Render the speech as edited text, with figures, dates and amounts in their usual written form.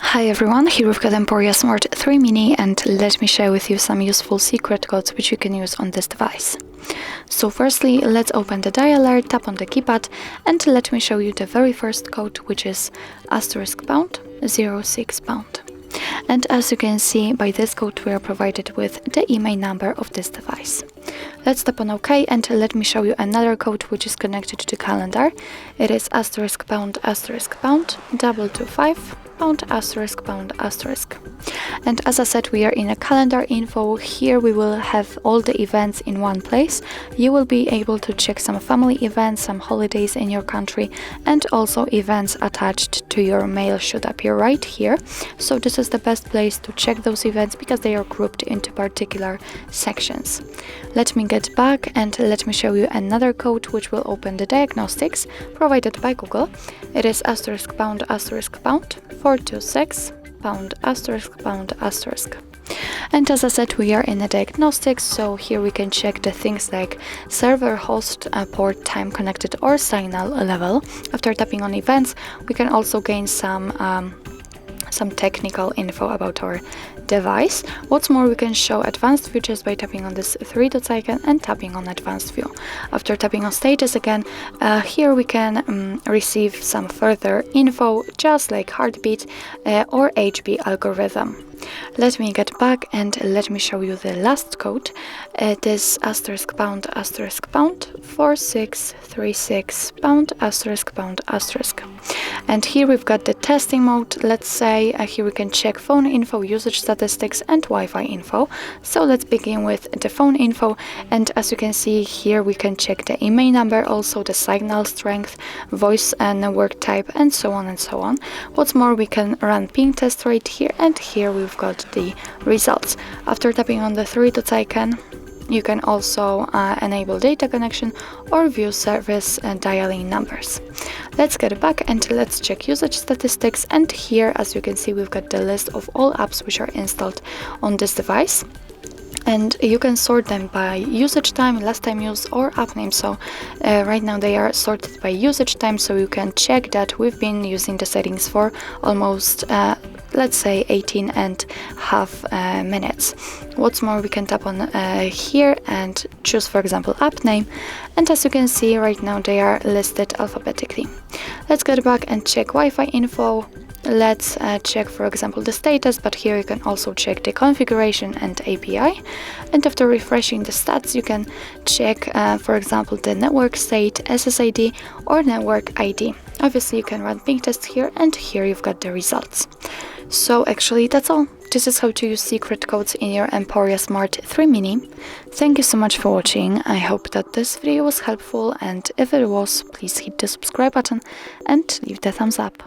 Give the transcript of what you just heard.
Hi everyone, here we've got EMPORIA Smart 3 Mini, and let me share with you some useful secret codes which you can use on this device. So firstly, let's open the dialer, tap on the keypad, and let me show you the very first code, which is *#06#. And as you can see, by this code we are provided with the email number of this device. Let's tap on OK, and let me show you another code which is connected to the calendar. It is *##225 ###. And as I said, we are in a calendar info. Here we will have all the events in one place. You will be able to check some family events, some holidays in your country, and also events attached to your mail should appear right here. So this is the best place to check those events because they are grouped into particular sections. Let me get back and let me show you another code which will open the diagnostics provided by Google. It is *##426 ###. And as I said, we are in a diagnostics, so here we can check the things like server, host, port, time connected, or signal level. After tapping on events, we can also gain some technical info about our device. What's more, we can show advanced view just by tapping on this three dots icon and tapping on advanced view. After tapping on status again, here we can receive some further info, just like heartbeat or HB algorithm. Let me get back and let me show you the last code. It is *##4636 ###. And here we've got the testing mode. Let's say here we can check phone info, usage statistics, and Wi-Fi info. So let's begin with the phone info. And as you can see here, we can check the email number, also the signal strength, voice and network type, and so on and so on. What's more, we can run ping test right here, and here we've got the results. After tapping on the three dots icon, you can also enable data connection or view service dialing numbers. Let's get back and let's check usage statistics, and here, as you can see, we've got the list of all apps which are installed on this device. And you can sort them by usage time, last time used, or app name. So right now they are sorted by usage time, so you can check that we've been using the settings for almost let's say 18.5 minutes. What's more, we can tap on here and choose, for example, app name, and as you can see right now they are listed alphabetically. Let's get back and check Wi-Fi info. Let's check, for example, the status, but here you can also check the configuration and API. And after refreshing the stats, you can check, for example, the network state, SSID, or network ID. Obviously, you can run ping test here, and here you've got the results. So actually, that's all. This is how to use secret codes in your EMPORIA Smart 3 Mini. Thank you so much for watching. I hope that this video was helpful, and if it was, please hit the subscribe button and leave the thumbs up.